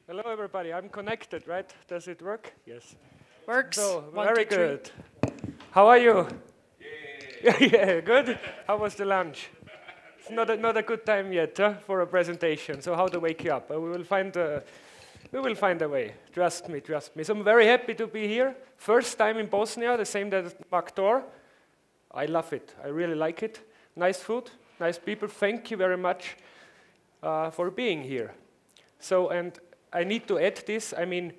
Hello, everybody. I'm connected, right? Does it work? Yes. Works. So, One, very two, three. good. How are you? Yeah, good. How was the lunch? It's not a good time yet for a presentation. So how to wake you up? We will find a way. Trust me, trust me. So I'm very happy to be here. First time in Bosnia, the same as Maktor. I love it. I really like it. Nice food, nice people. Thank you very much for being here. So, and I need to add this. I mean,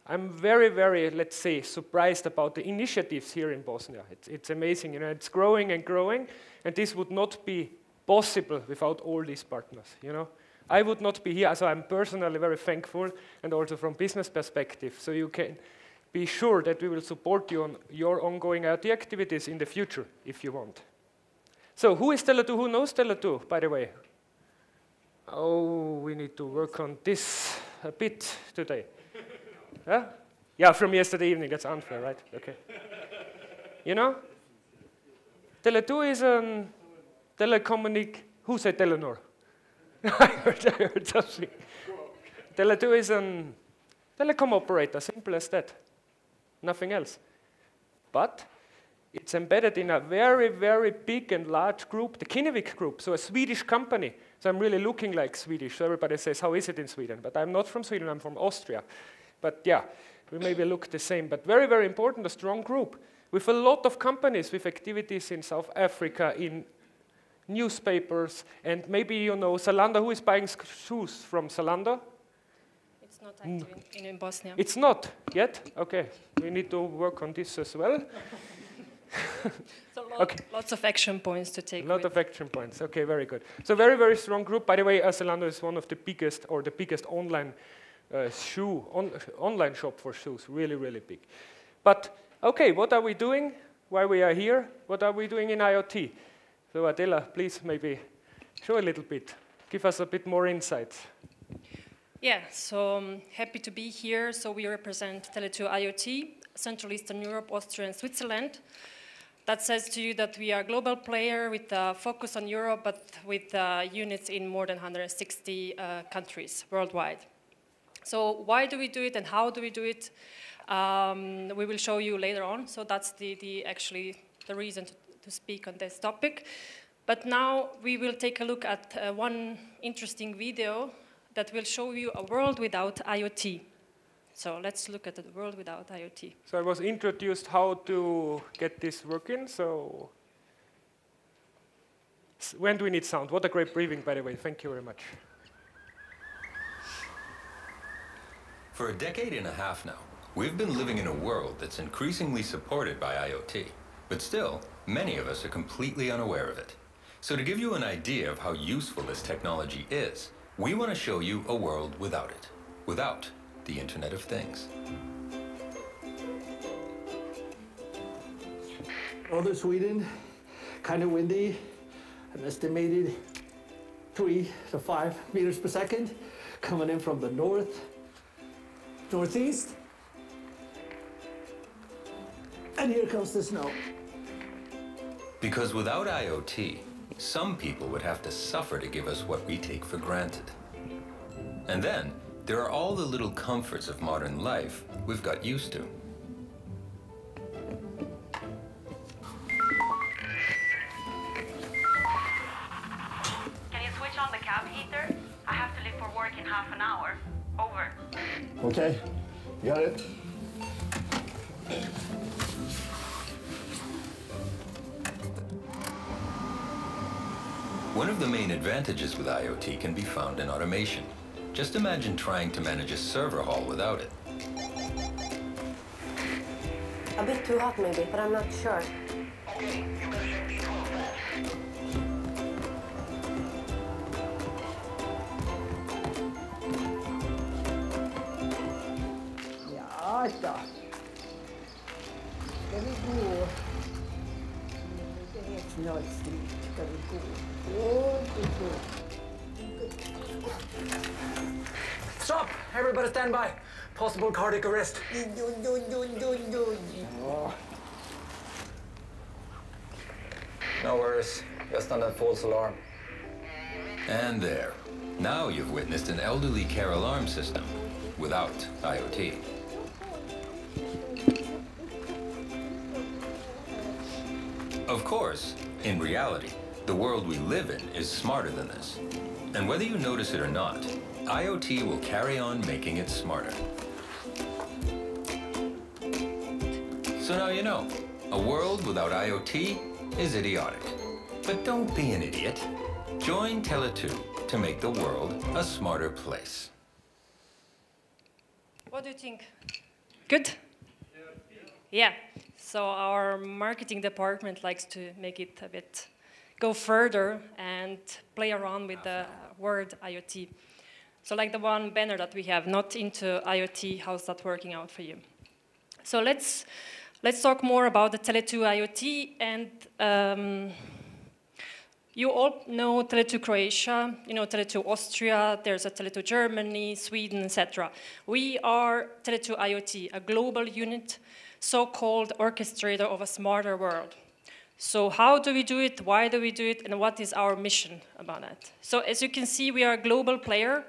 I'm very, very, let's say, surprised about the initiatives here in Bosnia. It's amazing, you know, it's growing and growing, and this would not be possible without all these partners, you know. I would not be here, so I'm personally very thankful, and also from business perspective, so you can be sure that we will support you on your ongoing IT activities in the future, if you want. So, who is Tele2? Who knows Tele2, by the way? Oh, we need to work on this a bit today. Huh? Yeah, from yesterday evening, that's unfair, right? Okay. You know? Tele2 is a who said Telenor? I heard something. Tele2 is a telecom operator, simple as that. Nothing else. But it's embedded in a very, very big and large group, the Kinnevik group, so a Swedish company. So I'm really looking like Swedish, so everybody says, how is it in Sweden? But I'm not from Sweden, I'm from Austria. But yeah, we maybe look the same, but very, very important, a strong group with a lot of companies with activities in South Africa, in newspapers, and maybe you know Zalando. Who is buying shoes from Zalando? It's not active in Bosnia. It's not yet? Okay, we need to work on this as well. So okay. Lots of action points to take. A lot of action points, okay, very good. So very, very strong group. By the way, Zalando is one of the biggest, or the biggest online online shop for shoes, really, really big. But, okay, what are we doing while we are here? What are we doing in IoT? So Adela, please maybe show a little bit. Give us a bit more insights. Yeah, so happy to be here. So we represent Tele2 IoT, Central Eastern Europe, Austria, and Switzerland. That says to you that we are a global player with a focus on Europe, but with units in more than 160 countries worldwide. So why do we do it and how do we do it? We will show you later on. So that's actually the reason to speak on this topic. But now we will take a look at one interesting video that will show you a world without IoT. So let's look at the world without IoT. So I was introduced how to get this working. So when do we need sound? What a great briefing, by the way. Thank you very much. For a decade and a half now, we've been living in a world that's increasingly supported by IoT. But still, many of us are completely unaware of it. So to give you an idea of how useful this technology is, we want to show you a world without it, without the Internet of Things. Northern Sweden, kind of windy, an estimated 3 to 5 meters per second, coming in from the northeast. And here comes the snow. Because without IoT, some people would have to suffer to give us what we take for granted. And then, there are all the little comforts of modern life we've got used to. Can you switch on the cab heater? I have to leave for work in half an hour. Over. Okay, you got it. One of the main advantages with IoT can be found in automation. Just imagine trying to manage a server hall without it. A bit too hot maybe, but I'm not sure. Okay, you better check D12 back. Ja, då. Ska vi gå? Lite helt snöstryk ska vi gå. Stop! Everybody stand by. Possible cardiac arrest. No worries. Just on that false alarm. And there. Now you've witnessed an elderly care alarm system without IoT. Of course, in reality, the world we live in is smarter than this. And whether you notice it or not, IoT will carry on making it smarter. So now you know, a world without IoT is idiotic. But don't be an idiot. Join Tele2 to make the world a smarter place. What do you think? Good? Yeah. So our marketing department likes to make it a bit go further and play around with the word IoT. So like the one banner that we have, not into IoT, how's that working out for you? So let's talk more about the Tele2 IoT, and you all know Tele2 Croatia, you know Tele2 Austria, there's a Tele2 Germany, Sweden, etc. We are Tele2 IoT, a global unit, so-called orchestrator of a smarter world. So how do we do it, why do we do it, and what is our mission about that? So as you can see, we are a global player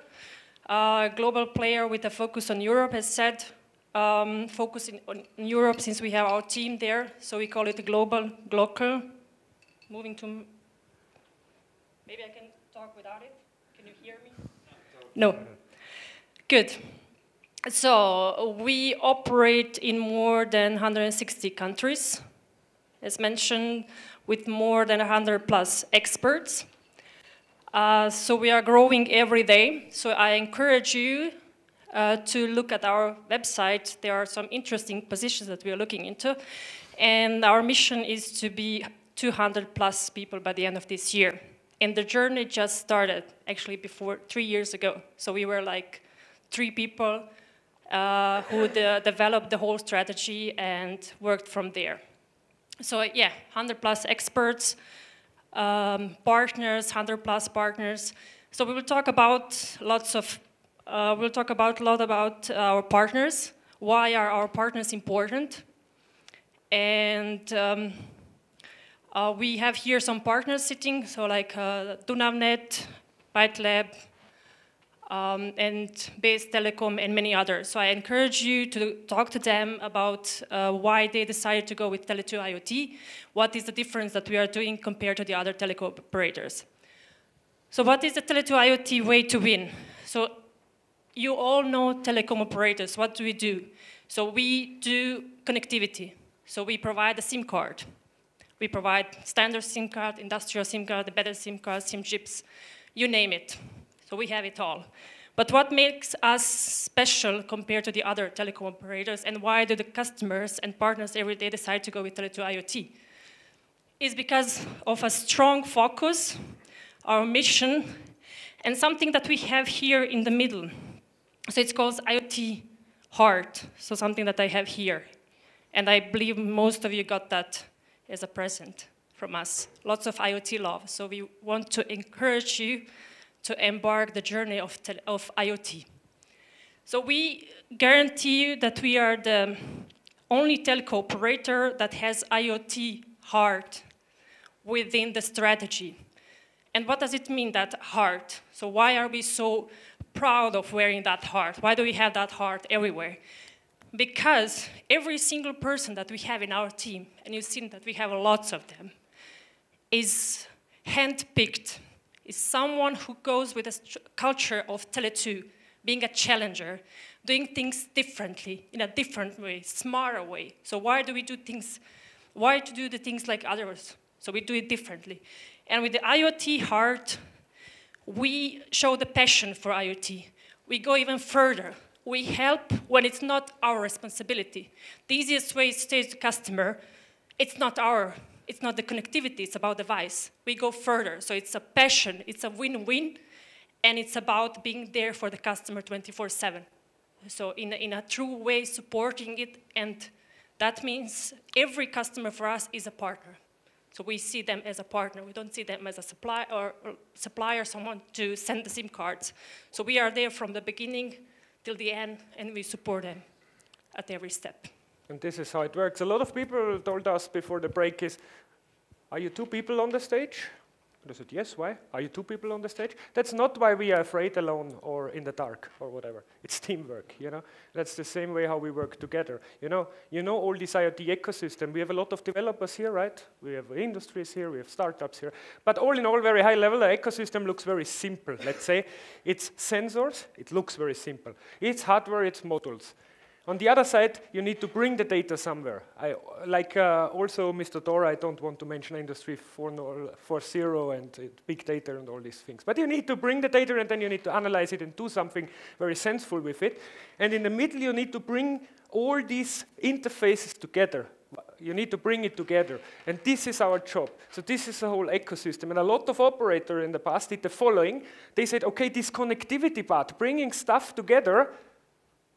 with a focus on Europe, as said, focusing on Europe since we have our team there, so we call it global. Moving to, maybe I can talk without it. Can you hear me? No. Good. So we operate in more than 160 countries, as mentioned, with more than 100 plus experts. So we are growing every day. So I encourage you to look at our website. There are some interesting positions that we are looking into. And our mission is to be 200 plus people by the end of this year. And the journey just started, actually, before 3 years ago. So we were like 3 people who developed the whole strategy and worked from there. So yeah, 100 plus experts, partners, 100 plus partners. So we will talk about a lot about our partners. Why are our partners important? And we have here some partners sitting, so like Dunavnet, ByteLab, and Base Telecom, and many others. So I encourage you to talk to them about why they decided to go with Tele2 IoT, what is the difference that we are doing compared to the other telecom operators. So what is the Tele2 IoT way to win? So you all know telecom operators. What do we do? So we do connectivity. So we provide a SIM card. We provide standard SIM card, industrial SIM card, embedded SIM card, SIM chips, you name it. So we have it all. But what makes us special compared to the other telecom operators, and why do the customers and partners every day decide to go with Tele2 IoT? Is because of a strong focus, our mission, and something that we have here in the middle. So it's called IoT Heart, so something that I have here. And I believe most of you got that as a present from us. Lots of IoT love. So we want to encourage you to embark the journey of IoT. So we guarantee you that we are the only telco operator that has IoT heart within the strategy. And what does it mean, that heart? So why are we so proud of wearing that heart? Why do we have that heart everywhere? Because every single person that we have in our team, and you've seen that we have lots of them, is handpicked, is someone who goes with a culture of Tele2, being a challenger, doing things differently, in a different way, smarter way. So why do we do things, why to do the things like others? So we do it differently. And with the IoT heart, we show the passion for IoT. We go even further. We help when it's not our responsibility. The easiest way is to say to the customer, it's not the connectivity, it's about device. We go further, so it's a passion, it's a win-win, and it's about being there for the customer 24/7. So in a true way, supporting it, and that means every customer for us is a partner. So we see them as a partner. We don't see them as a supplier, someone to send the SIM cards. So we are there from the beginning till the end, and we support them at every step. And this is how it works. A lot of people told us before the break are you 2 people on the stage? And I said, yes, why? Are you 2 people on the stage? That's not why we are afraid alone or in the dark or whatever. It's teamwork, you know? That's the same way how we work together. You know all this IoT ecosystem. We have a lot of developers here, right? We have industries here, we have startups here. But all in all, very high level, the ecosystem looks very simple. Let's say it's sensors, it looks very simple. It's hardware, it's modules. On the other side, you need to bring the data somewhere. Also Mr. Dora, I don't want to mention Industry 4.0 and big data and all these things. But you need to bring the data and then you need to analyze it and do something very senseful with it. And in the middle, you need to bring all these interfaces together. You need to bring it together. And this is our job. So this is the whole ecosystem. And a lot of operators in the past did the following. They said, okay, this connectivity part, bringing stuff together,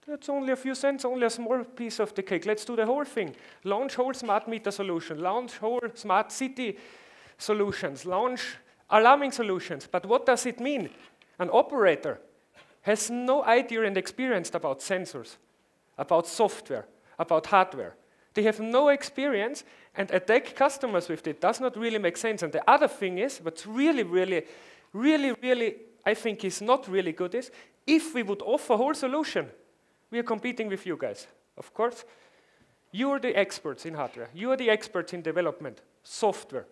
that's only a few cents, only a small piece of the cake. Let's do the whole thing. Launch whole smart meter solution, launch whole smart city solutions, launch alarming solutions. But what does it mean? An operator has no idea and experience about sensors, about software, about hardware. They have no experience, and attack customers with it does not really make sense. And the other thing is, what's really, I think is not really good is, if we would offer a whole solution, we are competing with you guys, of course. You are the experts in hardware. You are the experts in development, software,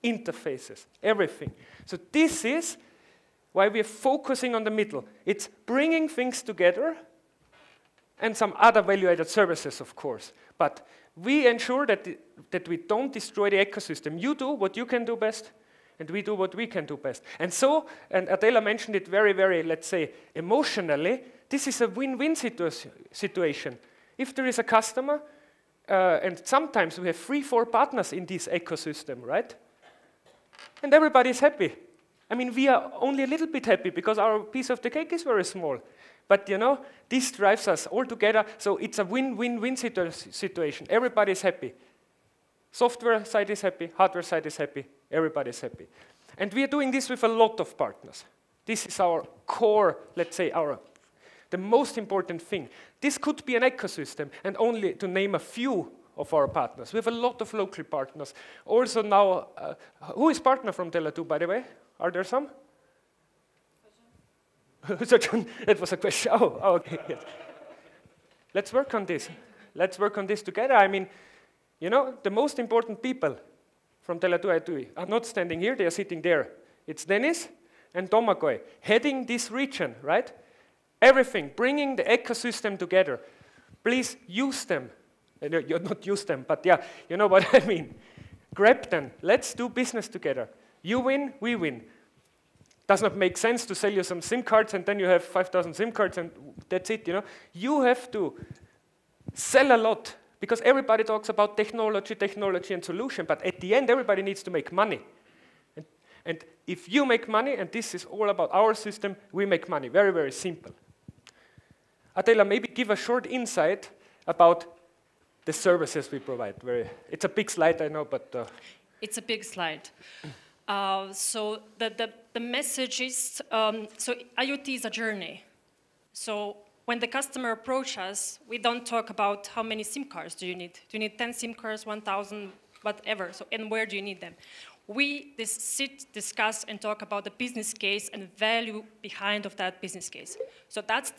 interfaces, everything. So this is why we are focusing on the middle. It's bringing things together and some other value-added services, of course. But we ensure that we don't destroy the ecosystem. You do what you can do best, and we do what we can do best. And so, and Adela mentioned it very, let's say, emotionally, this is a win-win situation. If there is a customer, and sometimes we have 3, 4 partners in this ecosystem, right? And everybody's happy. I mean, we are only a little bit happy because our piece of the cake is very small. But you know, this drives us all together, so it's a win-win-win situation. Everybody's happy. Software side is happy, hardware side is happy, everybody's happy. And we are doing this with a lot of partners. This is our core, let's say, the most important thing. This could be an ecosystem, and only to name a few of our partners. We have a lot of local partners. Also now, who is partner from Tele2, by the way? Are there some? That was a question. Oh, okay. Yes. Let's work on this. Let's work on this together. I mean, you know, the most important people from Tele2 are not standing here, they are sitting there. It's Dennis and Tomakoy, heading this region, right? Everything, bringing the ecosystem together. Please use them. You're not use them, but yeah, you know what I mean. Grab them. Let's do business together. You win, we win. Does not make sense to sell you some SIM cards and then you have 5,000 SIM cards and that's it, you know. You have to sell a lot because everybody talks about technology and solution, but at the end everybody needs to make money. And if you make money, and this is all about our system, we make money. Very, very simple. Adela, maybe give a short insight about the services we provide. It's a big slide, I know, but... It's a big slide. So the message is, so IoT is a journey. So when the customer approaches us, we don't talk about how many SIM cards do you need. Do you need 10 SIM cards, 1,000, whatever, so, and where do you need them? We sit, discuss, and talk about the business case and value behind of that business case. So that's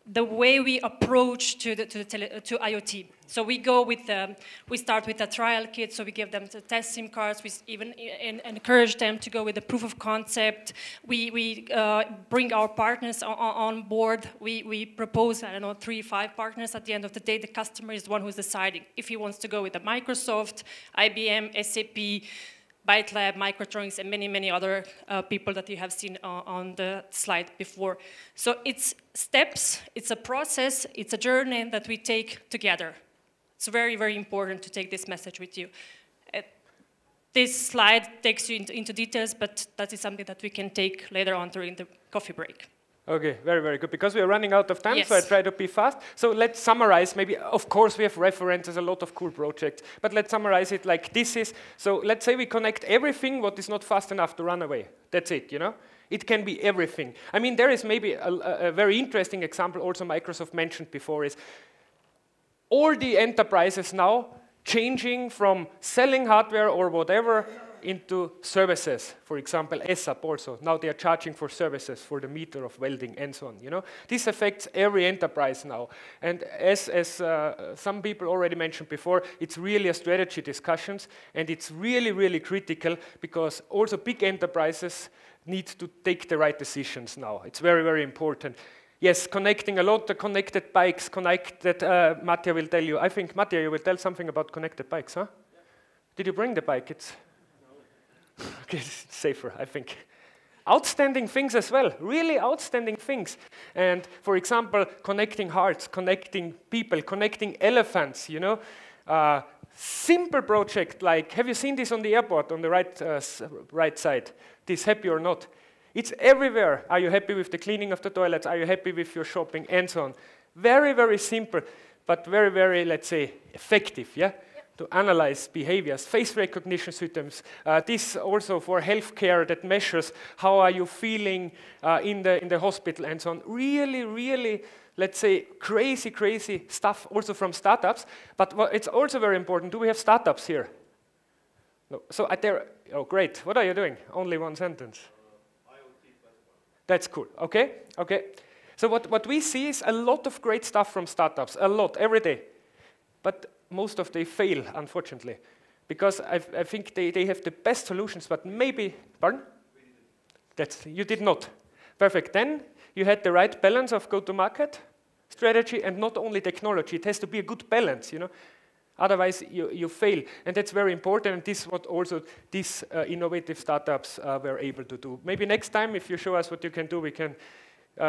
the way we approach to IoT. So we go with we start with a trial kit. So we give them the test SIM cards. We even encourage them to go with the proof of concept. We bring our partners on board. We propose, I don't know, 3, 5 partners. At the end of the day, the customer is the one who's deciding if he wants to go with a Microsoft, IBM, SAP, ByteLab, Microtronics, and many other people that you have seen on the slide before. So it's steps, it's a process, it's a journey that we take together. It's very, very important to take this message with you. This slide takes you into details, but that is something that we can take later on during the coffee break. Okay, very, very good. Because we are running out of time, yes. So I try to be fast. So let's summarize. Maybe, of course, we have references, a lot of cool projects, but let's summarize it like this is. So let's say we connect everything what is not fast enough to run away. That's it, you know? It can be everything. I mean, there is maybe a very interesting example also Microsoft mentioned before is all the enterprises now changing from selling hardware or whatever into services, for example, SAP also. Now they are charging for services for the meter of welding and so on. You know, this affects every enterprise now. And as some people already mentioned before, it's really a strategy discussions, and it's really, really critical because also big enterprises need to take the right decisions now. It's very, very important. Yes, connecting a lot, the connected bikes, connected, Mattia will tell you. I think, Mattia, you will tell something about connected bikes, huh? Did you bring the bike? It's no. Okay, it's safer, I think. Outstanding things as well, really outstanding things. And for example, connecting hearts, connecting people, connecting elephants, you know. Simple project like, have you seen this on the airport on the right side? This Happy or Not? It's everywhere. Are you happy with the cleaning of the toilets? Are you happy with your shopping? And so on. Very, very simple, but very, very, let's say, effective, yeah? To analyze behaviors, face recognition systems. This also for healthcare that measures how are you feeling in the hospital and so on. Really, really, let's say, crazy, crazy stuff also from startups. But it's also very important. Do we have startups here? No. So oh, great. What are you doing? Only one sentence. That's cool. Okay, okay. So what we see is a lot of great stuff from startups, a lot, every day. But most of them fail, unfortunately, because I think they have the best solutions, but maybe, pardon? You did not. Perfect. Then you had the right balance of go-to-market strategy and not only technology. It has to be a good balance, you know. Otherwise, you fail. And that's very important, and this is what also these innovative startups were able to do. Maybe next time, if you show us what you can do, we can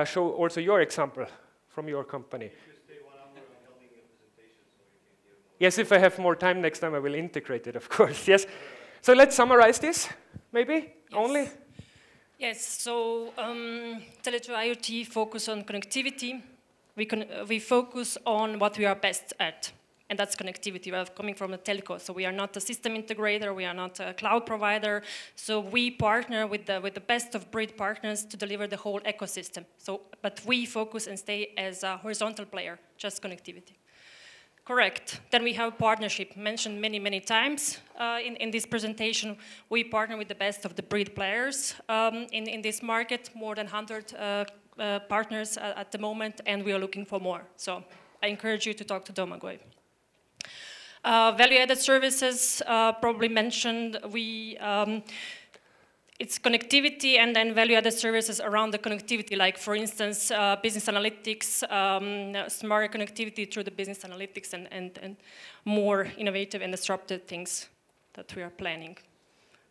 show also your example from your company. Yes, if I have more time next time, I will integrate it, of course, yes. So let's summarize this, maybe, yes. Only? Yes, so Tele2 IoT focus on connectivity. We focus on what we are best at, and that's connectivity. We are coming from a telco, so we are not a system integrator, we are not a cloud provider, so we partner with the best of breed partners to deliver the whole ecosystem. So, but we focus and stay as a horizontal player, just connectivity. Correct. Then we have partnership, mentioned many, many times in this presentation. We partner with the best of the breed players in this market, more than 100 partners at the moment, and we are looking for more. So I encourage you to talk to Domagoj. Value-added services, probably mentioned, it's connectivity and then value-added services around the connectivity, like for instance, business analytics, smarter connectivity through the business analytics and more innovative and disruptive things that we are planning.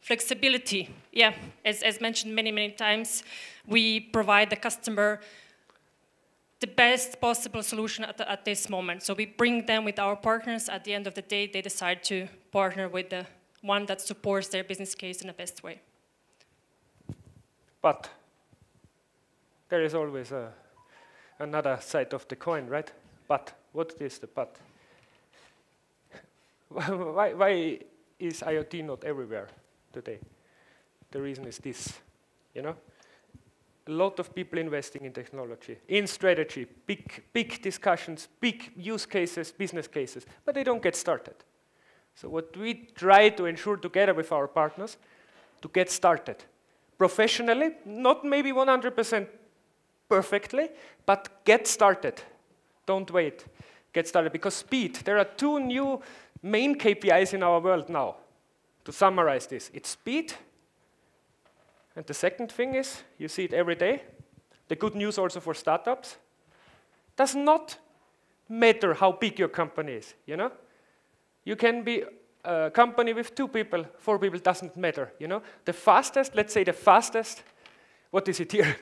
Flexibility, yeah, as mentioned many, many times, we provide the customer the best possible solution at this moment. So we bring them with our partners. At the end of the day, they decide to partner with the one that supports their business case in the best way. But there is always another side of the coin, right? But what is the but? Why is IoT not everywhere today? The reason is this, you know? A lot of people investing in technology, in strategy, big discussions, big use cases, business cases, but they don't get started. So what we try to ensure together with our partners, to get started. Professionally, not maybe 100% perfectly, but get started. Don't wait. Get started, because speed. There are two new main KPIs in our world now. To summarize this, it's speed, and the second thing is, you see it every day, the good news also for startups, does not matter how big your company is, you know? You can be a company with 2 people, 4 people, doesn't matter, you know? The fastest, let's say the fastest, what is it here?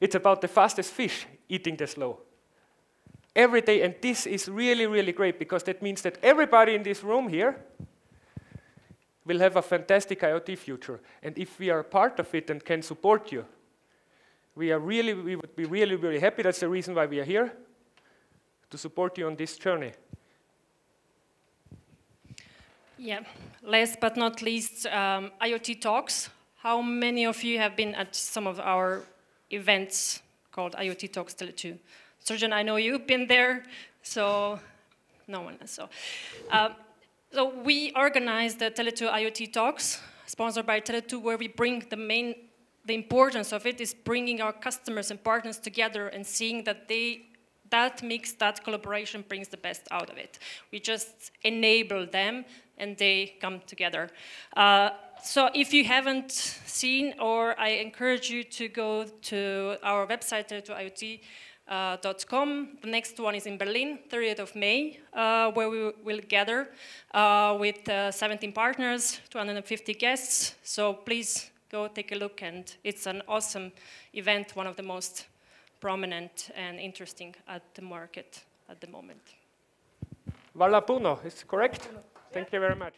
It's about the fastest fish eating the slow. Every day, and this is really, really great, because that means that everybody in this room here will have a fantastic IoT future. And if we are part of it and can support you, we would be really, really happy. That's the reason why we are here, to support you on this journey. Yeah, last but not least, IoT Talks. How many of you have been at some of our events called IoT Talks Tele2? Surgeon, I know you've been there, so no one. So we organized the Tele2 IoT Talks sponsored by Tele2, where we bring the importance of it is bringing our customers and partners together and seeing that that mix, that collaboration brings the best out of it. We just enable them and they come together. So if you haven't seen, or I encourage you to go to our website, Tele2IoT.com. The next one is in Berlin, 30th of May, where we will gather with 17 partners, 250 guests. So please go take a look, and it's an awesome event, one of the most prominent and interesting at the market at the moment. Valla Puno, is correct? Thank you very much.